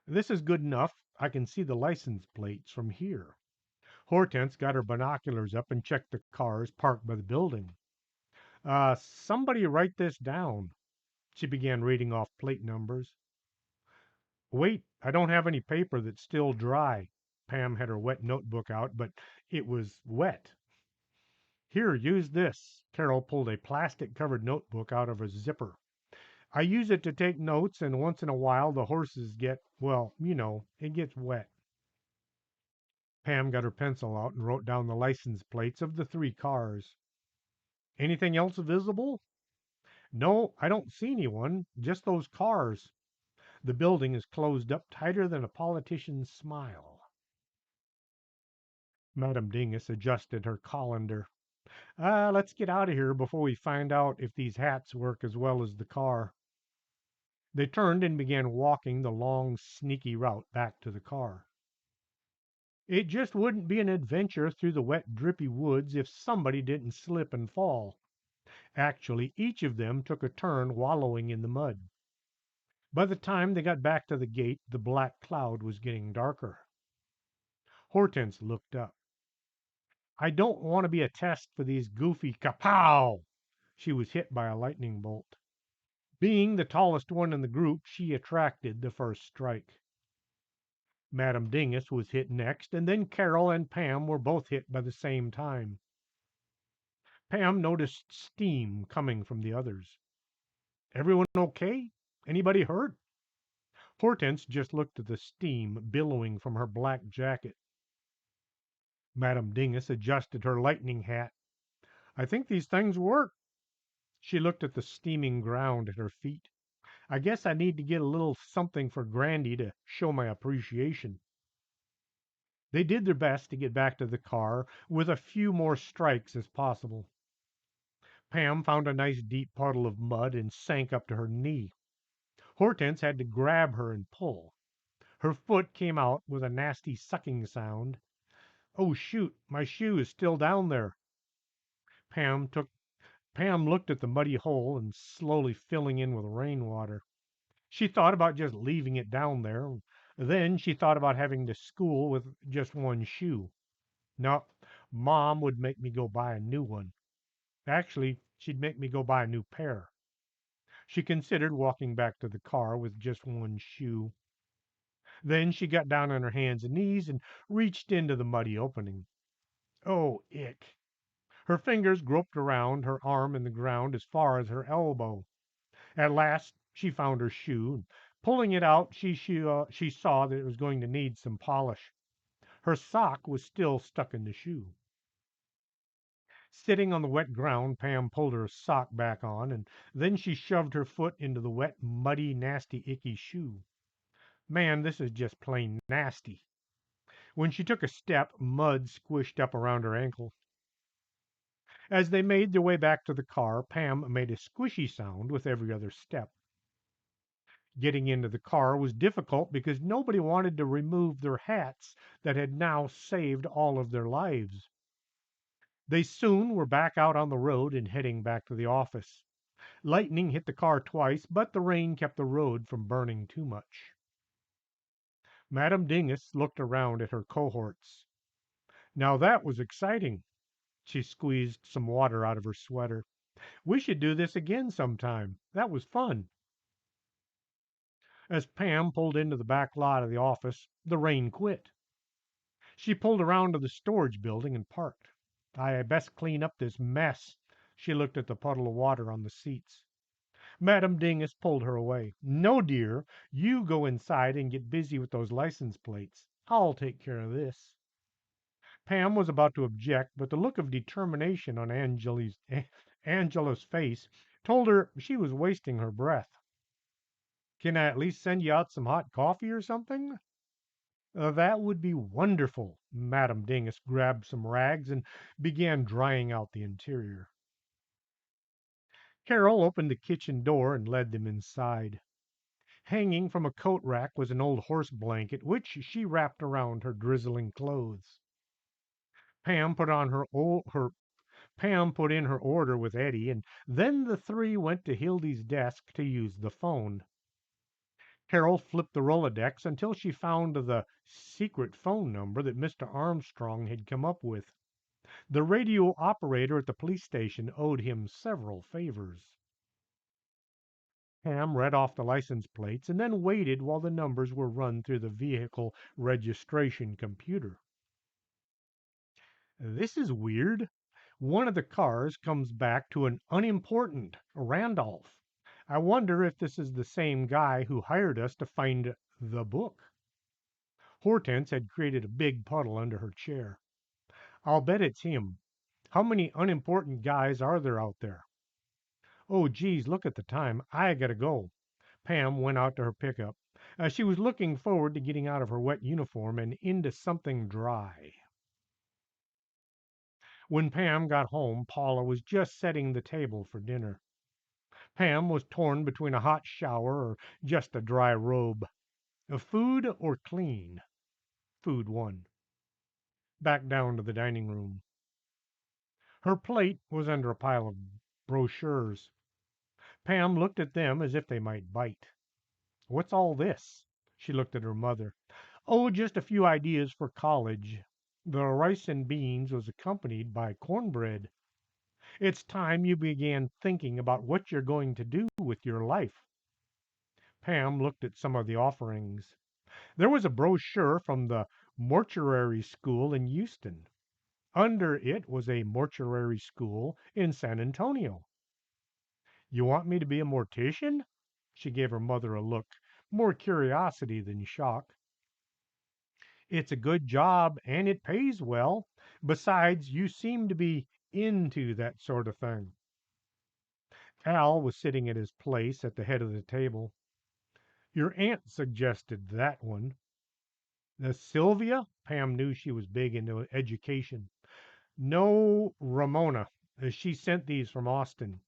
This is good enough. I can see the license plates from here. Hortense got her binoculars up and checked the cars parked by the building. Somebody write this down. She began reading off plate numbers. Wait, I don't have any paper that's still dry. Pam had her wet notebook out, but it was wet. Here, use this. Carol pulled a plastic covered notebook out of her zipper. I use it to take notes, and once in a while the horses get, well, it gets wet. Pam got her pencil out and wrote down the license plates of the three cars. Anything else visible? No, I don't see anyone, just those cars. The building is closed up tighter than a politician's smile. Madame Dingus adjusted her colander. Let's get out of here before we find out if these hats work as well as the car. They turned and began walking the long, sneaky route back to the car. It just wouldn't be an adventure through the wet, drippy woods if somebody didn't slip and fall. Actually, each of them took a turn wallowing in the mud. By the time they got back to the gate, the black cloud was getting darker. Hortense looked up. I don't want to be a test for these goofy kapow! She was hit by a lightning bolt. Being the tallest one in the group, she attracted the first strike. Madame Dingus was hit next, and then Carol and Pam were both hit by the same time. Pam noticed steam coming from the others. Everyone okay? Anybody hurt? Hortense just looked at the steam billowing from her black jacket. Madame Dingus adjusted her lightning hat. I think these things work. She looked at the steaming ground at her feet. I guess I need to get a little something for Grandy to show my appreciation. They did their best to get back to the car with a few more strikes as possible. Pam found a nice deep puddle of mud and sank up to her knee. Hortense had to grab her and pull. Her foot came out with a nasty sucking sound. Oh, shoot, my shoe is still down there. Pam took Pam looked at the muddy hole and slowly filling in with rainwater. She thought about just leaving it down there. Then she thought about having to school with just one shoe. No, Mom would make me go buy a new one. Actually, she'd make me go buy a new pair. She considered walking back to the car with just one shoe. Then she got down on her hands and knees and reached into the muddy opening. Oh, ick. Her fingers groped around her arm in the ground as far as her elbow. At last she found her shoe. Pulling it out, she saw that it was going to need some polish. Her sock was still stuck in the shoe. Sitting on the wet ground, Pam pulled her sock back on, and then she shoved her foot into the wet, muddy, nasty, icky shoe. Man, this is just plain nasty. When she took a step, mud squished up around her ankle. As they made their way back to the car, Pam made a squishy sound with every other step. Getting into the car was difficult because nobody wanted to remove their hats that had now saved all of their lives. They soon were back out on the road and heading back to the office. Lightning hit the car twice, but the rain kept the road from burning too much. Madame Dingus looked around at her cohorts. Now that was exciting. She squeezed some water out of her sweater. We should do this again sometime. That was fun. As Pam pulled into the back lot of the office, the rain quit. She pulled around to the storage building and parked. I best clean up this mess. She looked at the puddle of water on the seats. Madame Dingus pulled her away. No, dear, you go inside and get busy with those license plates. I'll take care of this. Pam was about to object, but the look of determination on Angela's face told her she was wasting her breath. Can I at least send you out some hot coffee or something? That would be wonderful. Madame Dingus grabbed some rags and began drying out the interior. Carol opened the kitchen door and led them inside. Hanging from a coat rack was an old horse blanket, which she wrapped around her drizzling clothes. Pam put on her Pam put in her order with Eddie, and then the three went to Hildy's desk to use the phone. Carol flipped the Rolodex until she found the secret phone number that Mr. Armstrong had come up with. The radio operator at the police station owed him several favors. Pam read off the license plates and then waited while the numbers were run through the vehicle registration computer. This is weird. One of the cars comes back to an unimportant Randolph. I wonder if this is the same guy who hired us to find the book. Hortense had created a big puddle under her chair. I'll bet it's him. How many unimportant guys are there out there? Oh, geez, look at the time. I gotta go. Pam went out to her pickup. She was looking forward to getting out of her wet uniform and into something dry. When Pam got home, Paula was just setting the table for dinner. Pam was torn between a hot shower or just a dry robe. Food or clean? Food won. Back down to the dining room. Her plate was under a pile of brochures. Pam looked at them as if they might bite. What's all this? She looked at her mother. Oh, just a few ideas for college. The rice and beans was accompanied by cornbread. It's time you began thinking about what you're going to do with your life. Pam looked at some of the offerings. There was a brochure from the mortuary school in Houston. Under it was a mortuary school in San Antonio. You want me to be a mortician? She gave her mother a look, more curiosity than shock. It's a good job and it pays well. Besides, you seem to be into that sort of thing. Al was sitting at his place at the head of the table. Your aunt suggested that one. Sylvia? Pam knew she was big into education. No, Ramona. She sent these from Austin.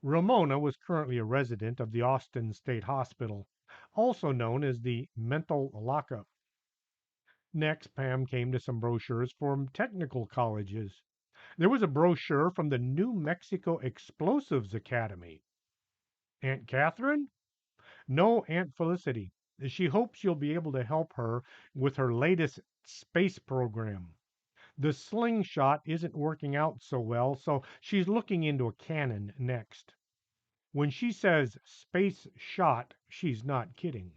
Ramona was currently a resident of the Austin State Hospital, also known as the mental lockup. Next, Pam came to some brochures from technical colleges. There was a brochure from the New Mexico Explosives Academy. Aunt Catherine? No, Aunt Felicity. She hopes you'll be able to help her with her latest space program. The slingshot isn't working out so well, so she's looking into a cannon next. When she says space shot, she's not kidding.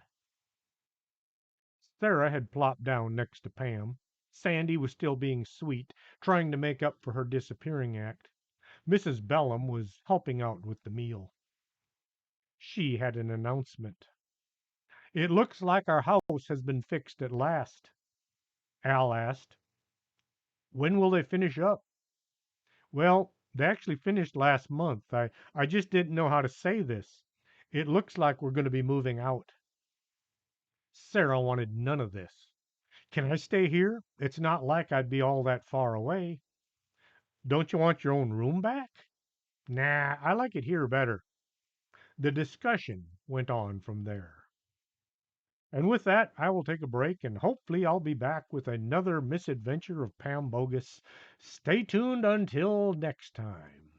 Sarah had plopped down next to Pam. Sandy was still being sweet, trying to make up for her disappearing act. Mrs. Bellum was helping out with the meal. She had an announcement. It looks like our house has been fixed at last. Al asked. When will they finish up? Well, they actually finished last month. I just didn't know how to say this. It looks like we're going to be moving out. Sarah wanted none of this. Can I stay here? It's not like I'd be all that far away. Don't you want your own room back? Nah, I like it here better. The discussion went on from there. And with that, I will take a break, and hopefully I'll be back with another misadventure of Pam Bogus. Stay tuned until next time.